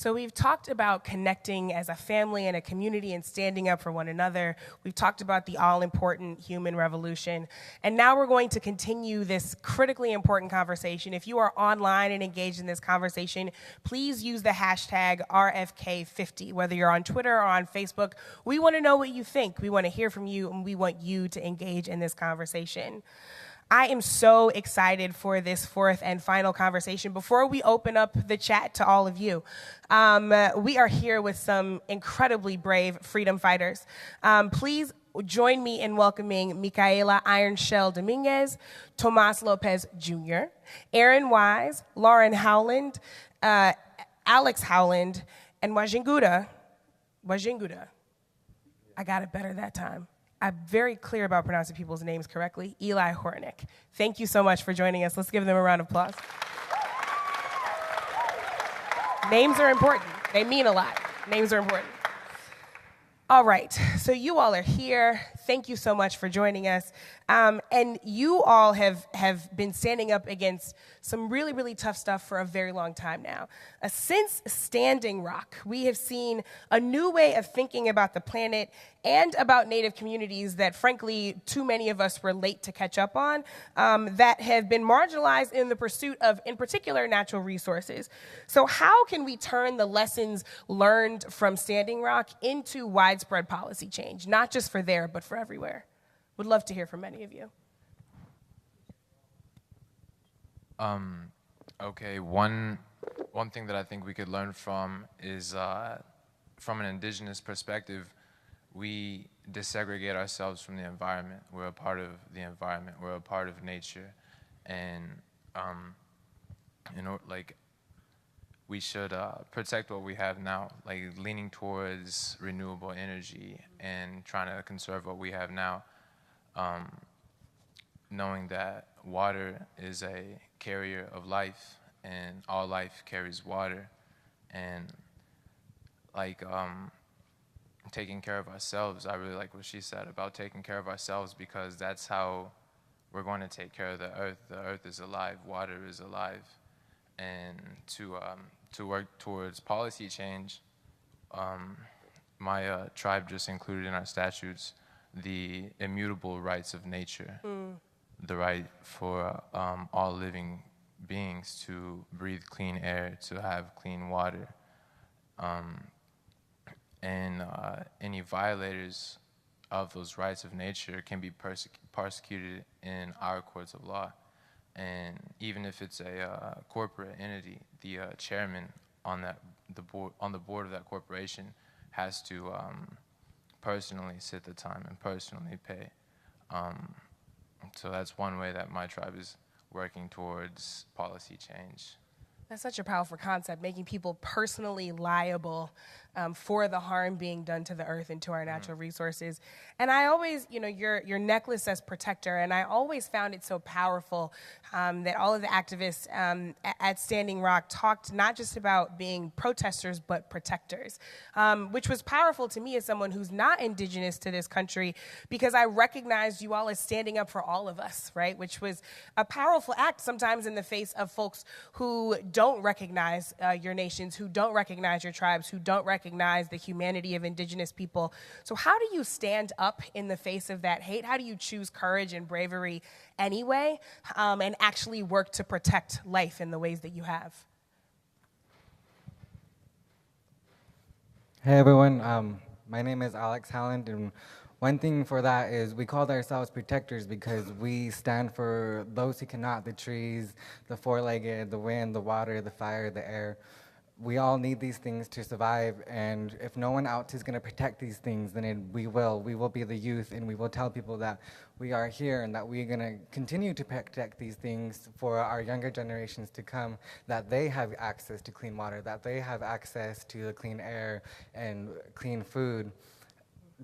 So we've talked about connecting as a family and a community and standing up for one another. We've talked about the all-important human revolution. And now we're going to continue this critically important conversation. If you are online and engaged in this conversation, please use the hashtag RFK50, whether you're on Twitter or on Facebook. We want to know what you think. We want to hear from you, and we want you to engage in this conversation. I am so excited for this fourth and final conversation. Before we open up the chat to all of you, we are here with some incredibly brave freedom fighters. Please join me in welcoming Micaela Iron Shell-Dominguez, Tomas Lopez Jr., Aaron Wise, Lauren Howland, Alex Howland, and Wajinguda. I got it better that time. I'm very clear about pronouncing people's names correctly. Eli Hornick. Thank you so much for joining us. Let's give them a round of applause. Names are important. They mean a lot. Names are important. All right, so you all are here. Thank you so much for joining us. And you all have been standing up against some really, really tough stuff for a very long time now. Since Standing Rock, we have seen a new way of thinking about the planet and about Native communities that, frankly, too many of us were late to catch up on, that have been marginalized in the pursuit of, in particular, natural resources. So how can we turn the lessons learned from Standing Rock into widespread policy change, not just for there, but for everywhere? Would love to hear from many of you. Okay, one thing that I think we could learn from is from an indigenous perspective, we desegregate ourselves from the environment. We're a part of the environment. We're a part of nature, and we should protect what we have now, like leaning towards renewable energy and trying to conserve what we have now. Knowing that water is a carrier of life, and all life carries water, and taking care of ourselves. I really like what she said about taking care of ourselves, because that's how we're going to take care of the earth. The earth is alive, water is alive, and to work towards policy change, my tribe just included in our statutes the immutable rights of nature, the right for all living beings to breathe clean air, to have clean water, and any violators of those rights of nature can be persecuted in our courts of law. And even if it's a corporate entity, the chairman on the board of that corporation has to personally sit the time and personally pay. So that's one way that my tribe is working towards policy change. That's such a powerful concept, making people personally liable for the harm being done to the earth and to our natural resources. And I always, your necklace says protector, and I always found it so powerful that all of the activists at Standing Rock talked not just about being protesters, but protectors, which was powerful to me as someone who's not indigenous to this country, because I recognized you all as standing up for all of us, right? Which was a powerful act sometimes in the face of folks who don't recognize your nations, who don't recognize your tribes, who don't recognize the humanity of indigenous people. So how do you stand up in the face of that hate? How do you choose courage and bravery anyway, and actually work to protect life in the ways that you have? Hey everyone, my name is Alex Howland, and one thing for that is we called ourselves protectors because we stand for those who cannot, the trees, the four-legged, the wind, the water, the fire, the air. We all need these things to survive, and if no one else is going to protect these things, then we will. We will be the youth, and we will tell people that we are here and that we're going to continue to protect these things for our younger generations to come, that they have access to clean water, that they have access to the clean air and clean food.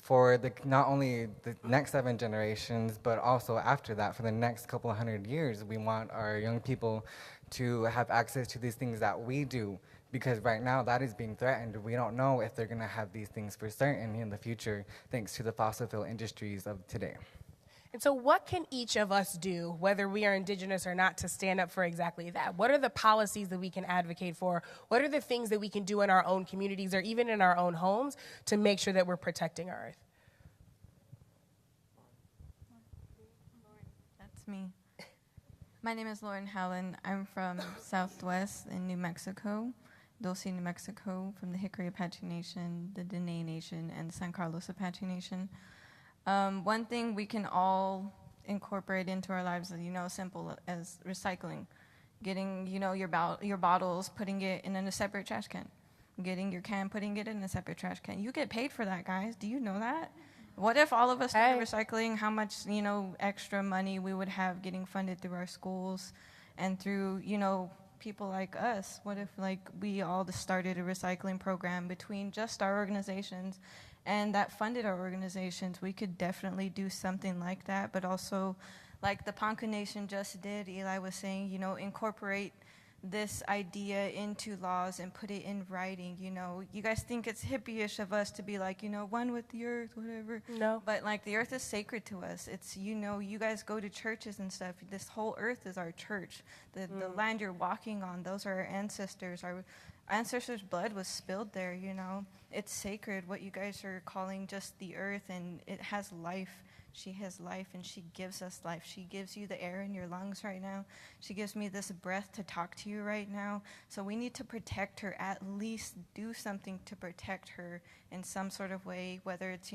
For not only the next 7 generations, but also after that, for the next couple of 100 years, we want our young people to have access to these things that we do. Because right now that is being threatened. We don't know if they're going to have these things for certain in the future, thanks to the fossil fuel industries of today. And so what can each of us do, whether we are Indigenous or not, to stand up for exactly that? What are the policies that we can advocate for? What are the things that we can do in our own communities or even in our own homes to make sure that we're protecting our earth? That's me. My name is Lauren Howland. I'm from Southwest in New Mexico, Dulce, New Mexico, from the Hickory Apache Nation, the Dene Nation, and San Carlos Apache Nation. One thing we can all incorporate into our lives is, simple as recycling. Getting, your bottles, putting it in a separate trash can. Getting your can, putting it in a separate trash can. You get paid for that, guys. Do you know that? What if all of us started recycling? How much, extra money we would have getting funded through our schools and through, people like us? What if, we all just started a recycling program between just our organizations and that funded our organizations? We could definitely do something like that, but also, like the Ponca Nation just did, Eli was saying, incorporate this idea into laws and put it in writing. You guys think it's hippie-ish of us to be like, one with the earth, whatever. No. But the earth is sacred to us. It's, you guys go to churches and stuff. This whole earth is our church. The land you're walking on, those are our ancestors. Our ancestors' blood was spilled there, It's sacred, what you guys are calling just the earth, and it has life. She has life, and she gives us life. She gives you the air in your lungs right now. She gives me this breath to talk to you right now. So we need to protect her, at least do something to protect her in some sort of way, whether it's,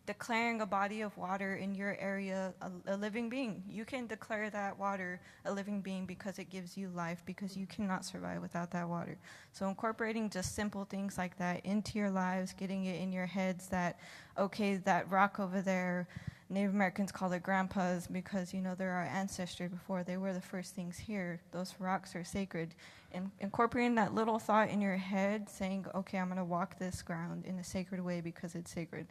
declaring a body of water in your area a living being. You can declare that water a living being because it gives you life, because you cannot survive without that water. So incorporating just simple things like that into your lives, getting it in your heads that, okay, that rock over there, Native Americans call it grandpas because, they're our ancestors before they were the first things here. Those rocks are sacred. And incorporating that little thought in your head, saying, okay, I'm going to walk this ground in a sacred way because it's sacred.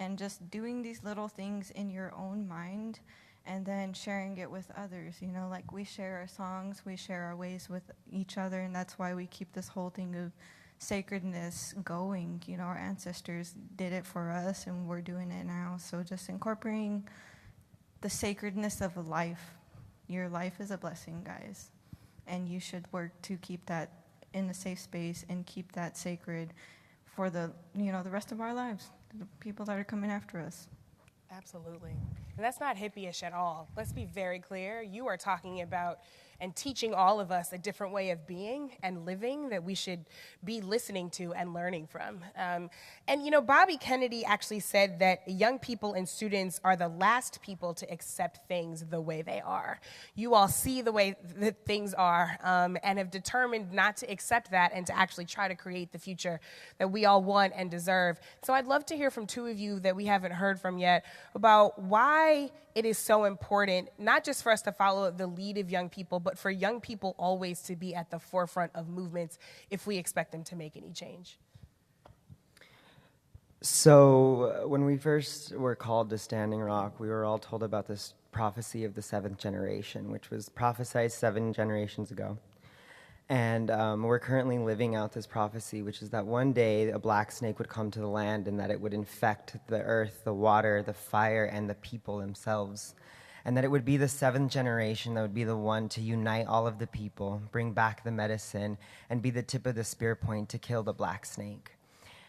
And just doing these little things in your own mind and then sharing it with others. We share our songs, we share our ways with each other, and that's why we keep this whole thing of sacredness going. Our ancestors did it for us, and we're doing it now. So just incorporating the sacredness of life. Your life is a blessing, guys, and you should work to keep that in a safe space and keep that sacred for the rest of our lives, the people that are coming after us. Absolutely. And that's not hippie-ish at all. Let's be very clear. You are talking about and teaching all of us a different way of being and living that we should be listening to and learning from. Bobby Kennedy actually said that young people and students are the last people to accept things the way they are. You all see the way that things are and have determined not to accept that and to actually try to create the future that we all want and deserve. So I'd love to hear from two of you that we haven't heard from yet about why it is so important, not just for us to follow the lead of young people, but for young people always to be at the forefront of movements if we expect them to make any change. So when we first were called to Standing Rock, we were all told about this prophecy of the seventh generation, which was prophesied 7 generations ago. And we're currently living out this prophecy, which is that one day a black snake would come to the land and that it would infect the earth, the water, the fire, and the people themselves. And that it would be the 7th generation that would be the one to unite all of the people, bring back the medicine, and be the tip of the spear point to kill the black snake.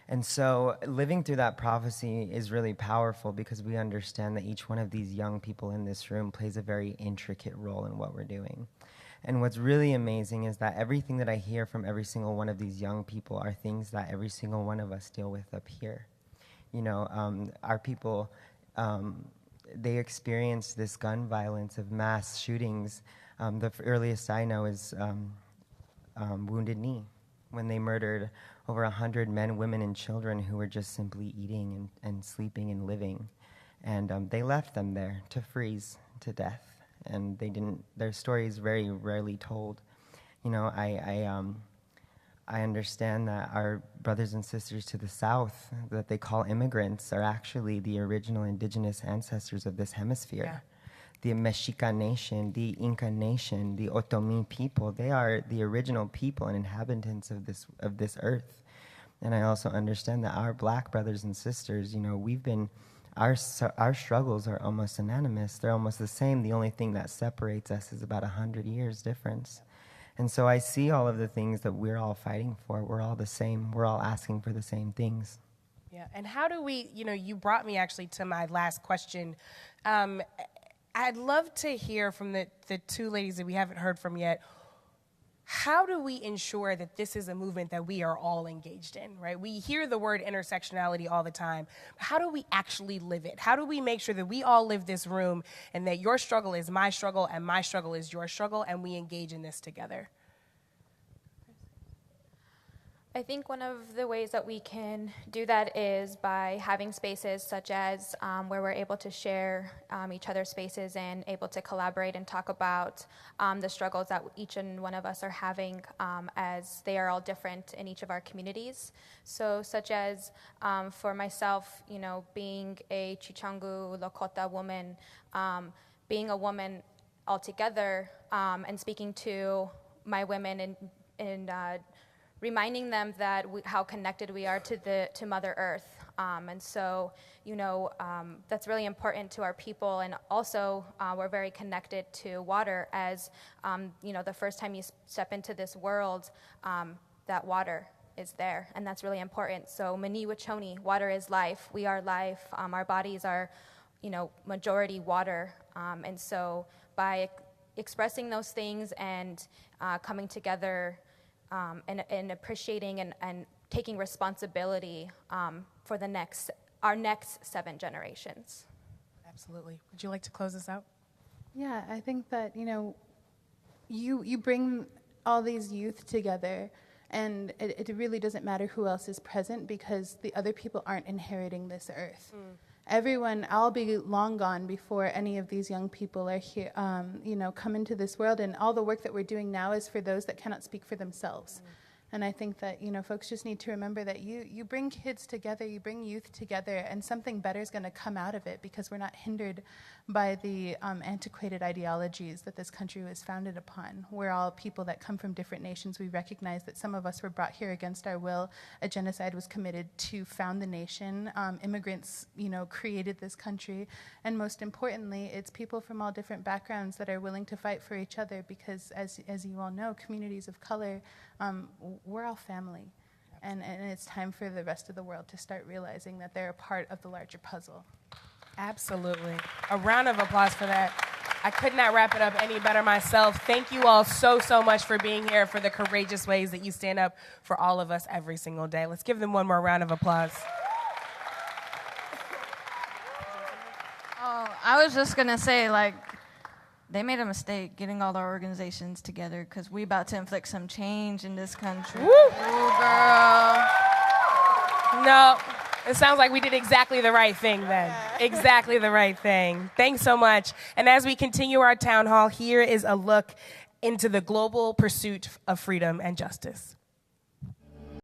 And so living through that prophecy is really powerful because we understand that each one of these young people in this room plays a very intricate role in what we're doing. And what's really amazing is that everything that I hear from every single one of these young people are things that every single one of us deal with up here. Our people, they experience this gun violence of mass shootings. The earliest I know is Wounded Knee, when they murdered over 100 men, women, and children who were just simply eating and sleeping and living. And they left them there to freeze to death. And their story is very rarely told. I understand that our brothers and sisters to the south, that they call immigrants, are actually the original indigenous ancestors of this hemisphere. Yeah. The Mexica nation, the Inca nation, the Otomi people, they are the original people and inhabitants of this earth. And I also understand that our black brothers and sisters, we've been our struggles are almost synonymous. They're almost the same. The only thing that separates us is about 100 years difference. And so I see all of the things that we're all fighting for. We're all the same. We're all asking for the same things. Yeah, and how do we, you brought me actually to my last question. I'd love to hear from the two ladies that we haven't heard from yet. How do we ensure that this is a movement that we are all engaged in, right? We hear the word intersectionality all the time. How do we actually live it? How do we make sure that we all live this room and that your struggle is my struggle and my struggle is your struggle and we engage in this together? I think one of the ways that we can do that is by having spaces such as where we're able to share each other's spaces and able to collaborate and talk about the struggles that each and one of us are having as they are all different in each of our communities. So such as for myself, being a Chichangu Lakota woman, being a woman altogether and speaking to my women and reminding them that how connected we are to Mother Earth, and so that's really important to our people. And also, we're very connected to water. As the first time you step into this world, that water is there, and that's really important. So, Mani Wachoni, water is life. We are life. Our bodies are, majority water, and so by expressing those things and coming together. And appreciating and taking responsibility for our next 7 generations. Absolutely. Would you like to close this out? Yeah, I think that, you bring all these youth together, and it really doesn't matter who else is present because the other people aren't inheriting this earth. Everyone, I'll be long gone before any of these young people are here, come into this world. And all the work that we're doing now is for those that cannot speak for themselves. And I think that, folks just need to remember that you bring kids together, you bring youth together, and something better is going to come out of it because we're not hindered by the antiquated ideologies that this country was founded upon. We're all people that come from different nations. We recognize that some of us were brought here against our will. A genocide was committed to found the nation. Immigrants, created this country. And most importantly, it's people from all different backgrounds that are willing to fight for each other because, as you all know, communities of color, we're all family. And it's time for the rest of the world to start realizing that they're a part of the larger puzzle. Absolutely. A round of applause for that. I could not wrap it up any better myself. Thank you all so much for being here, for the courageous ways that you stand up for all of us every single day. Let's give them one more round of applause. Oh, I was just going to say, they made a mistake getting all our organizations together because we about to inflict some change in this country. Woo. Ooh, girl. No, it sounds like we did exactly the right thing then. Exactly the right thing. Thanks so much. And as we continue our town hall, here is a look into the global pursuit of freedom and justice.